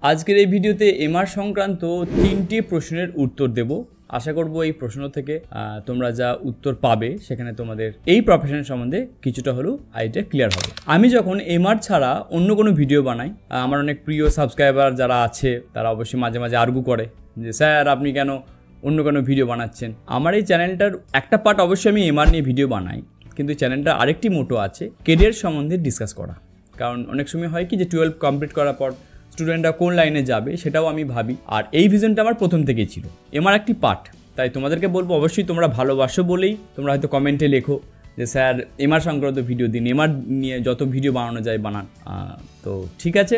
আজকের এই ভিডিওতে এমআর সংক্রান্ত 3টি প্রশ্নের উত্তর দেব। আশা করব এই প্রশ্ন থেকে তোমরা যা উত্তর পাবে সেখানে তোমাদের এই প্রফেশন সম্বন্ধে কিছুটা হলেও আইডিয়া ক্লিয়ার হবে। আমি যখন এমআর ছাড়া অন্য কোনো ভিডিও বানাই, আমার অনেক প্রিয় সাবস্ক্রাইবার যারা আছে তারা অবশ্যই মাঝে মাঝে আর্গু করে যে স্যার আপনি কেন অন্য কোনো ভিডিও বানাচ্ছেন। আমার এই চ্যানেলটার একটা পার্ট অবশ্যই আমি এমআর নিয়ে ভিডিও বানাই, কিন্তু চ্যানেলটার আরেকটি মোটো আছে কেরিয়ার সম্বন্ধে ডিসকাস করা। কারণ অনেক সময় হয় কি যে 12 কমপ্লিট করার পর স্টুডেন্টরা কোন লাইনে যাবে সেটাও আমি ভাবি, আর এই ভিশনটা আমার প্রথম থেকেই ছিল, এমআর একটি পার্ট। তাই তোমাদেরকে বলবো অবশ্যই তোমরা ভালোবাসো বলেই তোমরা হয়তো কমেন্টে লেখো যে স্যার এমআর সংক্রান্ত ভিডিও দিন, এমআর নিয়ে যত ভিডিও বানানো যায় বানান। তো ঠিক আছে,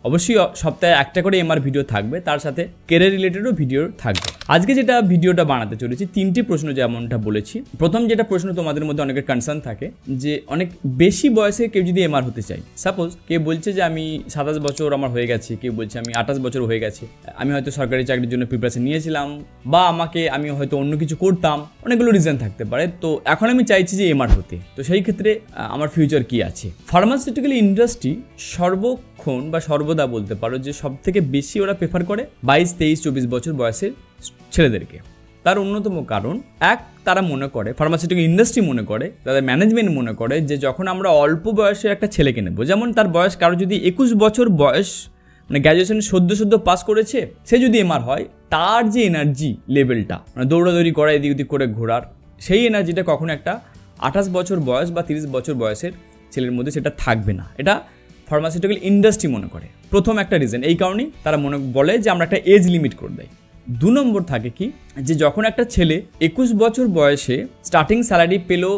অবশ্যই সপ্তাহে একটা করে এমআর ভিডিও থাকবে, তার সাথে কেরিয়ার রিলেটেডও ভিডিও থাকবে। আজকে যেটা ভিডিওটা বানাতে চলেছি 3টি প্রশ্ন যেমনটা বলেছি। প্রথম যেটা প্রশ্ন তোমাদের মধ্যে অনেকের কনসার্ন থাকে যে অনেক বেশি বয়সে কেউ যদি এমআর হতে চাই, সাপোজ কেউ বলছে যে আমি 27 বছর আমার হয়ে গেছে, কেউ বলছে আমি 28 বছর হয়ে গেছে, আমি হয়তো সরকারি চাকরির জন্য প্রিপারেশন নিয়েছিলাম বা আমি হয়তো অন্য কিছু করতাম, অনেকগুলো রিজন থাকতে পারে। তো এখন আমি চাইছি যে এমআর হতে, তো সেই ক্ষেত্রে আমার ফিউচার কি আছে। ফার্মাসিউটিক্যাল ইন্ডাস্ট্রি সর্বক্ষণ বা সর্বদা বলতে পারো যে সব থেকে বেশি ওরা প্রেফার করে 22, 23, 24 বছর বয়সের ছেলেদেরকে। তার অন্যতম কারণ, তারা মনে করে, ফার্মাসিউটিক্যাল ইন্ডাস্ট্রি মনে করে, তাদের ম্যানেজমেন্ট মনে করে যে যখন আমরা অল্প বয়সে একটা ছেলেকে নেব, যেমন তার বয়স কারো যদি 21 বছর বয়স, মানে গ্র্যাজুয়েশন সদ্য পাস করেছে, সে যদি এমআর হয়, তার যে এনার্জি লেভেলটা, মানে দৌড়াদৌড়ি করা, এদিক ওদিক করে ঘোরার, সেই এনার্জিটা কখনো একটা 28 বছর বয়স বা 30 বছর বয়সের ছেলের মধ্যে সেটা থাকবে না। এটা ফার্মাসিউটিক্যাল ইন্ডাস্ট্রি মনে করে। প্রথম একটা রিজন এই কারণেই তারা বলে যে আমরা একটা এজ লিমিট করে দেয়। 2 নম্বর থাকে কি, যে যখন একটা ছেলে 21 বছর বয়সে স্টার্টিং স্যালারি পেলো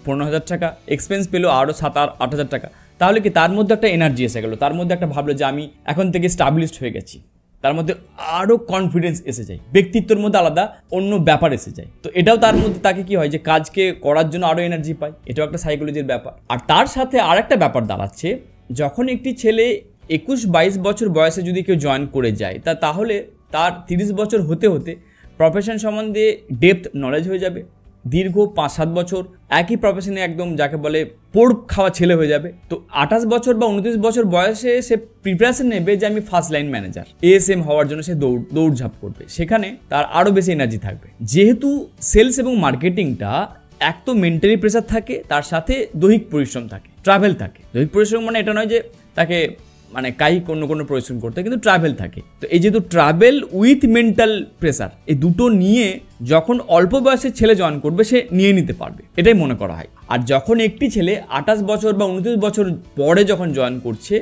15,000 টাকা, এক্সপেন্স পেলো আরও 7-8 হাজার টাকা, তাহলে কি তার মধ্যে একটা এনার্জি এসে গেলো, তার মধ্যে একটা ভাবলো যে আমি এখন থেকে স্টাবলিশড হয়ে গেছি, তার মধ্যে আরও কনফিডেন্স এসে যায়, ব্যক্তিত্বের মধ্যে আলাদা অন্য ব্যাপার এসে যায়। তো এটাও তার মধ্যে তাকে কি হয় যে কাজকে করার জন্য আরও এনার্জি পায়, এটাও একটা সাইকোলজির ব্যাপার। আর তার সাথে আর একটা ব্যাপার দাঁড়াচ্ছে, যখন একটি ছেলে 21-22 বছর বয়সে যদি কেউ জয়েন করে যায়, তাহলে তার 30 বছর হতে হতে প্রফেশন সম্বন্ধে ডেপথ নলেজ হয়ে যাবে, দীর্ঘ 5-7 বছর একই প্রফেশনে একদম যাকে বলে পোড় খাওয়া ছেলে হয়ে যাবে। তো 28 বছর বা 29 বছর বয়সে সে প্রিপারেশন নেবে যে আমি ফার্স্ট লাইন ম্যানেজার, এএসএম হওয়ার জন্য সে দৌড়ঝাঁপ করবে, সেখানে তার আরও বেশি এনার্জি থাকবে। যেহেতু সেলস এবং মার্কেটিংটা এক তো মেন্টালি প্রেসার থাকে, তার সাথে দৈহিক পরিশ্রম থাকে, ট্রাভেল থাকে। দৈহিক পরিশ্রম মানে এটা নয় যে তাকে মানে কায়িক কোনো পরিশ্রম করতে, কিন্তু ট্রাভেল থাকে। তো এই যেহেতু ট্রাভেল উইথ মেন্টাল প্রেসার, এই দুটো নিয়ে যখন অল্প বয়সের ছেলে জয়েন করবে সে নিয়ে নিতে পারবে, এটাই মনে করা হয়। আর যখন একটি ছেলে 28 বছর বা 29 বছর পরে যখন জয়েন করছে,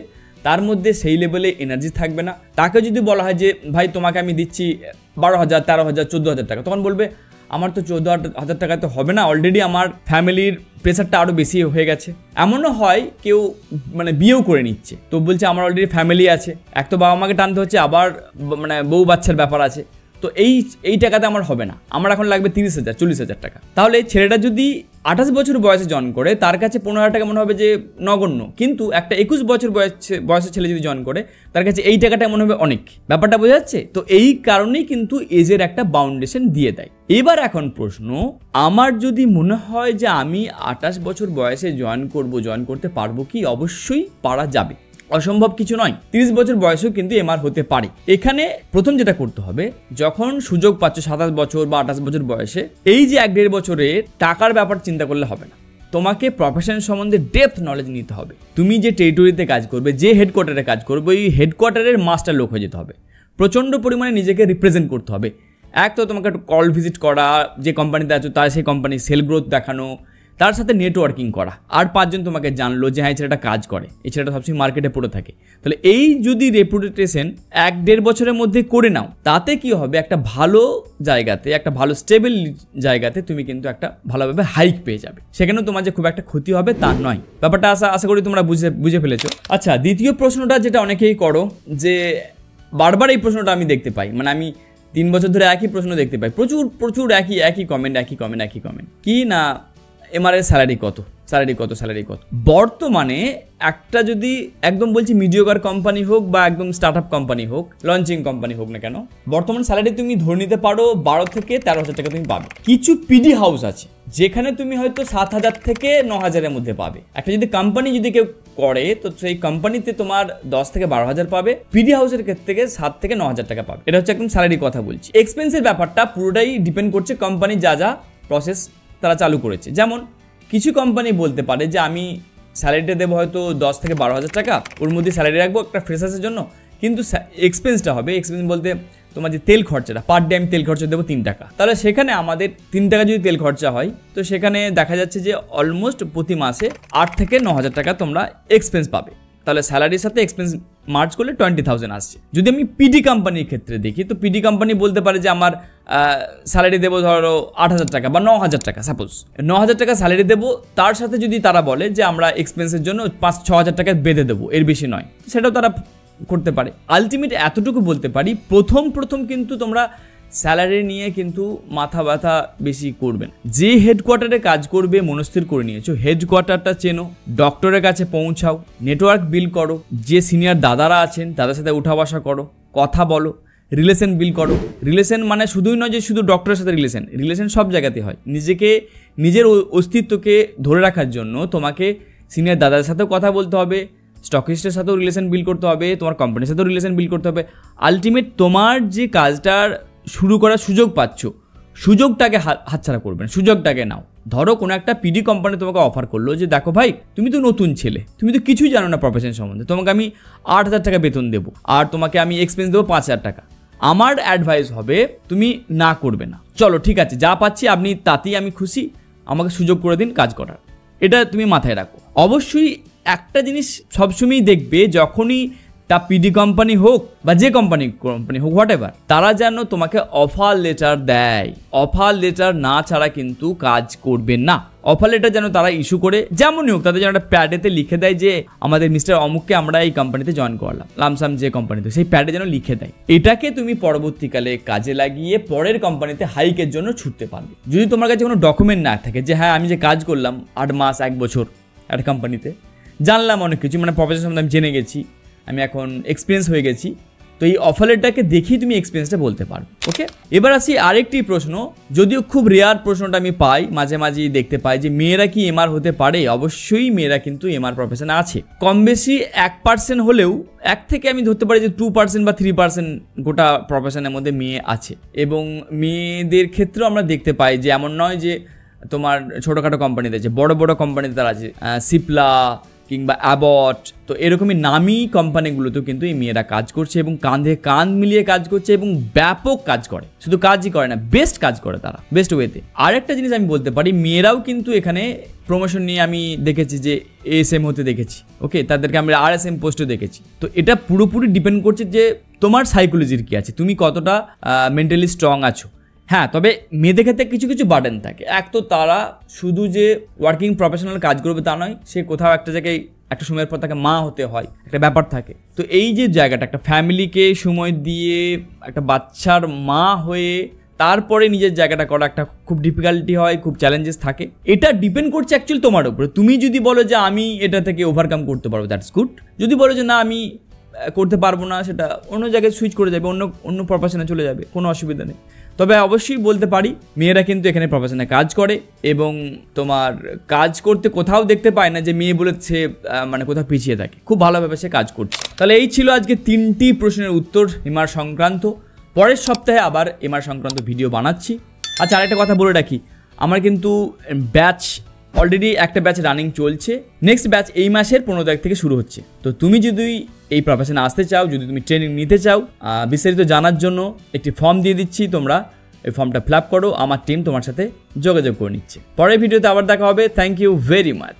তার মধ্যে সেই লেভেলে এনার্জি থাকবে না। তাকে যদি বলা হয় যে ভাই তোমাকে আমি দিচ্ছি 12,000, 13,000, 14,000 টাকা, তখন বলবে আমার তো 14,000 টাকায় তো হবে না, অলরেডি আমার ফ্যামিলির প্রেসারটা আরও বেশি হয়ে গেছে। এমনও হয় কেউ মানে বিয়েও করে নিচ্ছে, তো বলছে আমার অলরেডি ফ্যামিলি আছে, এক তো বাবা মাকে টানতে হচ্ছে, আবার মানে বউ বাচ্চার ব্যাপার আছে, তো এই টাকাতে আমার হবে না, আমার এখন লাগবে 30,000, 40,000 টাকা। তাহলে ছেলেটা যদি 28 বছর বয়সে জয়েন করে, তার কাছে 15,000 টাকা মনে হবে যে নগণ্য, কিন্তু একটা 21 বছর বয়সের ছেলে যদি জয়েন করে, তার কাছে এই টাকাটা মনে হবে অনেক। ব্যাপারটা বোঝা যাচ্ছে? তো এই কারণেই কিন্তু এজের একটা বাউন্ডেশন দিয়ে দেয়। এবার এখন প্রশ্ন, আমার যদি মনে হয় যে আমি 28 বছর বয়সে জয়েন করতে পারবো কি? অবশ্যই পারা যাবে, অসম্ভব কিছু নয়। 30 বছর বয়সেও কিন্তু এমআর হতে পারে। এখানে প্রথম যেটা করতে হবে, যখন সুযোগ পাচ্ছ 27 বছর বা 28 বছর বয়সে, এই যে 1-1.5 বছরে টাকার ব্যাপার চিন্তা করলে হবে না, তোমাকে প্রফেশন সম্বন্ধে ডেপথ নলেজ নিতে হবে। তুমি যে টেরিটরিতে কাজ করবে, যে হেডকোয়ার্টারে কাজ করবে, ওই হেডকোয়ার্টারের মাস্টার লোক হয়ে যেতে হবে, প্রচণ্ড পরিমাণে নিজেকে রিপ্রেজেন্ট করতে হবে। এক তো তোমাকে একটু কল ভিজিট করা, যে কোম্পানিতে আছো তার সেই কোম্পানির সেল গ্রোথ দেখানো, তার সাথে নেটওয়ার্কিং করা, আর 5 জন তোমাকে জানলো যে হ্যাঁ এই ছেলেটা কাজ করে, এই ছেলেটা সবসময় মার্কেটে পড়ে থাকে। তাহলে এই যদি রেপুটেশন 1-1.5 বছরের মধ্যে করে নাও, তাতে কি হবে, একটা ভালো জায়গাতে, একটা ভালো স্টেবল জায়গাতে তুমি কিন্তু একটা ভালোভাবে হাইক পেয়ে যাবে। সেখানেও তোমার যে খুব একটা ক্ষতি হবে তা নয়। ব্যাপারটা আশা করি তোমরা বুঝে ফেলেছো। আচ্ছা, দ্বিতীয় প্রশ্নটা যেটা অনেকেই করো, যে বারবার এই প্রশ্নটা আমি দেখতে পাই, মানে আমি 3 বছর ধরে একই প্রশ্ন দেখতে পাই, প্রচুর একই কমেন্ট কি না এমআরএর স্যালারি কত। বর্তমানে একটা যদি একদম বলছি মিডিওকার কোম্পানি হোক বা একদম স্টার্টআপ কোম্পানি হোক, লঞ্চিং কোম্পানি হোক না কেন, বর্তমান স্যালারি তুমি ধরে নিতে পারো 12 থেকে 13,000 টাকা তুমি পাবে। কিছু পিডি হাউস আছে যেখানে তুমি হয়তো 7,000 থেকে 9,000-এর মধ্যে পাবে। একটা যদি কোম্পানি যদি কেউ করে তো সেই কোম্পানিতে তোমার 10 থেকে 12,000 পাবে, পিডি হাউসের ক্ষেত্রে থেকে 7 থেকে 9,000 টাকা পাবে। এটা হচ্ছে একদম স্যালারি কথা বলছি। এক্সপেন্সের ব্যাপারটা পুরোটাই ডিপেন্ড করছে কোম্পানি যা যা প্রসেস তারা চালু করেছে। যেমন কিছু কোম্পানি বলতে পারে যে আমি স্যালারিটা দেবো হয়তো 10 থেকে 12,000 টাকা, ওর মধ্যে স্যালারি রাখবো একটা ফ্রেশার্সের জন্য, কিন্তু এক্সপেন্সটা হবে, এক্সপেন্স বলতে তোমার যে তেল খরচাটা, পার ডে আমি তেল খরচা দেবো 3 টাকা, তাহলে সেখানে আমাদের 3 টাকা যদি তেল খরচা হয় তো সেখানে দেখা যাচ্ছে যে অলমোস্ট প্রতি মাসে 8 থেকে 9,000 টাকা তোমরা এক্সপেন্স পাবে। তাহলে স্যালারির সাথে এক্সপেন্স মার্চ করলে 20,000 আসছে। যদি আমি পিডি কোম্পানির ক্ষেত্রে দেখি তো পিডি কোম্পানি বলতে পারে যে আমার স্যালারি দেবো ধরো 8,000 টাকা বা 9,000 টাকা, সাপোজ 9,000 টাকা স্যালারি দেবো, তার সাথে যদি তারা বলে যে আমরা এক্সপেন্সের জন্য 5-6,000 টাকা বেঁধে দেবো, এর বেশি নয়, সেটাও তারা করতে পারে। আলটিমেট এতটুকু বলতে পারি, প্রথম কিন্তু তোমরা স্যালারি নিয়ে কিন্তু মাথা ব্যথা বেশি করবেন। যে হেডকোয়ার্টারে কাজ করবে মনস্থির করে নিয়েছো, হেডকোয়ার্টারটা চেনো, ডক্টরের কাছে পৌঁছাও, নেটওয়ার্ক বিল্ড করো, যে সিনিয়র দাদারা আছেন তাদের সাথে উঠা বসা করো, কথা বলো, রিলেশন বিল্ড করো। রিলেশন মানে শুধুই নয় যে শুধু ডক্টরের সাথে রিলেশন সব জায়গাতে হয়। নিজের অস্তিত্বকে ধরে রাখার জন্য তোমাকে সিনিয়র দাদার সাথেও কথা বলতে হবে, স্টকিস্টের সাথেও রিলেশন বিল্ড করতে হবে, তোমার কোম্পানির সাথেও রিলেশন বিল্ড করতে হবে। আলটিমেট তোমার যে কাজটার শুরু করার সুযোগ পাচ্ছ, সুযোগটাকে হাতছাড়া করবে না, সুযোগটাকে নাও। ধরো কোনো একটা পিডি কোম্পানি তোমাকে অফার করলো যে দেখো ভাই তুমি তো নতুন ছেলে, তুমি তো কিছুই জানো না প্রফেশন সম্বন্ধে, তোমাকে আমি 8,000 টাকা বেতন দেবো আর তোমাকে আমি এক্সপেন্স দেবো 5,000 টাকা। আমার অ্যাডভাইস হবে তুমি না করবে না, চলো ঠিক আছে যা পাচ্ছি আপনি তাতেই আমি খুশি, আমাকে সুযোগ করে দিন কাজ করার। এটা তুমি মাথায় রাখো। অবশ্যই একটা জিনিস সবসময়ই দেখবে, যখনই তা পিডি কোম্পানি হোক বা যে কোম্পানি হোক হোয়াট এভার, তারা যেন তোমাকে অফার লেটার দেয়। অফার লেটার না ছাড়া কিন্তু কাজ করবে না। অফার লেটার যেন তারা ইস্যু করে, যেমনই হোক তাদের যেন একটা প্যাডেতে লিখে দেয় যে আমাদের মিস্টার অমুককে আমরা এই কোম্পানিতে জয়েন করলাম, লামসাম যে কোম্পানিতে, সেই প্যাডে যেন লিখে দেয়। এটাকে তুমি পরবর্তীকালে কাজে লাগিয়ে পরের কোম্পানিতে হাইকের জন্য ছুটতে পারবে। যদি তোমার কাছে কোনো ডকুমেন্ট না থাকে যে হ্যাঁ আমি যে কাজ করলাম 8 মাস 1 বছর একটা কোম্পানিতে, জানলাম অনেক কিছু, মানে প্রফেশন সম্বন্ধে আমি জেনে গেছি, আমি এখন এক্সপিরিয়েন্স হয়ে গেছি, তো এই অফার লেটারটাকে দেখেই তুমি এক্সপিরিয়েন্সটা বলতে পারবে। ওকে, এবার আসি আরেকটি প্রশ্ন, যদিও খুব রেয়ার প্রশ্নটা আমি পাই, মাঝে মাঝেই দেখতে পাই যে মেয়েরা কি এমআর হতে পারে? অবশ্যই মেয়েরা কিন্তু এমআর প্রফেশনে আছে, কম বেশি 1% হলেও, 1 থেকে আমি ধরতে পারি যে 2% বা 3% গোটা প্রফেশনের মধ্যে মেয়ে আছে। এবং মেয়েদের ক্ষেত্রেও আমরা দেখতে পাই যে এমন নয় যে তোমার ছোটোখাটো কোম্পানিতে আছে, বড় বড় কোম্পানিতে তারা আছে, সিপলা কিংবা অ্যাবট, তো এরকমই নামি কোম্পানিগুলোতেও কিন্তু এই মেয়েরা কাজ করছে এবং কাঁধে কাঁধ মিলিয়ে কাজ করছে এবং ব্যাপক কাজ করে। শুধু কাজই করে না, বেস্ট কাজ করে তারা, বেস্ট ওয়েতে। আরেকটা জিনিস আমি বলতে পারি, মেয়েরাও কিন্তু এখানে প্রমোশন নিয়ে আমি দেখেছি যে এএসএম হতে দেখেছি, ওকে, তাদেরকে আমরা আরএসএম পোস্টে দেখেছি। তো এটা পুরোপুরি ডিপেন্ড করছে যে তোমার সাইকোলজির কী আছে, তুমি কতটা মেন্টালি স্ট্রং আছো। হ্যাঁ, তবে মেয়েদের ক্ষেত্রে কিছু কিছু বার্ডেন থাকে। এক তো তারা শুধু যে ওয়ার্কিং প্রফেশনাল কাজ করবে তা নয়, সে কোথাও একটা জায়গায় একটা সময়ের পর তাকে মা হতে হয়, একটা ব্যাপার থাকে। তো এই যে জায়গাটা, একটা ফ্যামিলিকে সময় দিয়ে একটা বাচ্চার মা হয়ে তারপরে নিজের জায়গাটা করা একটা খুব ডিফিকাল্টি হয়, খুব চ্যালেঞ্জেস থাকে। এটা ডিপেন্ড করছে অ্যাকচুয়ালি তোমার উপরে। তুমি যদি বলো যে আমি এটা থেকে ওভারকাম করতে পারবো, দ্যাটস গুড। যদি বলো যে না আমি করতে পারবো না, সেটা অন্য জায়গায় সুইচ করে যাবে, অন্য প্রফেশনে চলে যাবে, কোনো অসুবিধা নেই। তবে অবশ্যই বলতে পারি মেয়েরা কিন্তু এখানে প্রফেশনে কাজ করে এবং তোমার কাজ করতে কোথাও দেখতে পায় না যে মেয়ে বলেছে মানে কোথাও পিছিয়ে থাকে, খুব ভালোভাবে সে কাজ করছে। তাহলে এই ছিল আজকে 3টি প্রশ্নের উত্তর এমআর সংক্রান্ত। পরের সপ্তাহে আবার এমআর সংক্রান্ত ভিডিও বানাচ্ছি। আচ্ছা, আরেকটা কথা বলে রাখি, আমার কিন্তু ব্যাচ অলরেডি একটা ব্যাচ রানিং চলছে, নেক্সট ব্যাচ এই মাসের 15 তারিখ থেকে শুরু হচ্ছে। তো তুমি যদি এই প্রফেশনে আসতে চাও, যদি তুমি ট্রেনিং নিতে চাও, বিস্তারিত জানার জন্য একটি ফর্ম দিয়ে দিচ্ছি, তোমরা এই ফর্মটা ফিল আপ করো, আমার টিম তোমার সাথে যোগাযোগ করে নিচ্ছে। পরের ভিডিওতে আবার দেখা হবে। Thank you very much.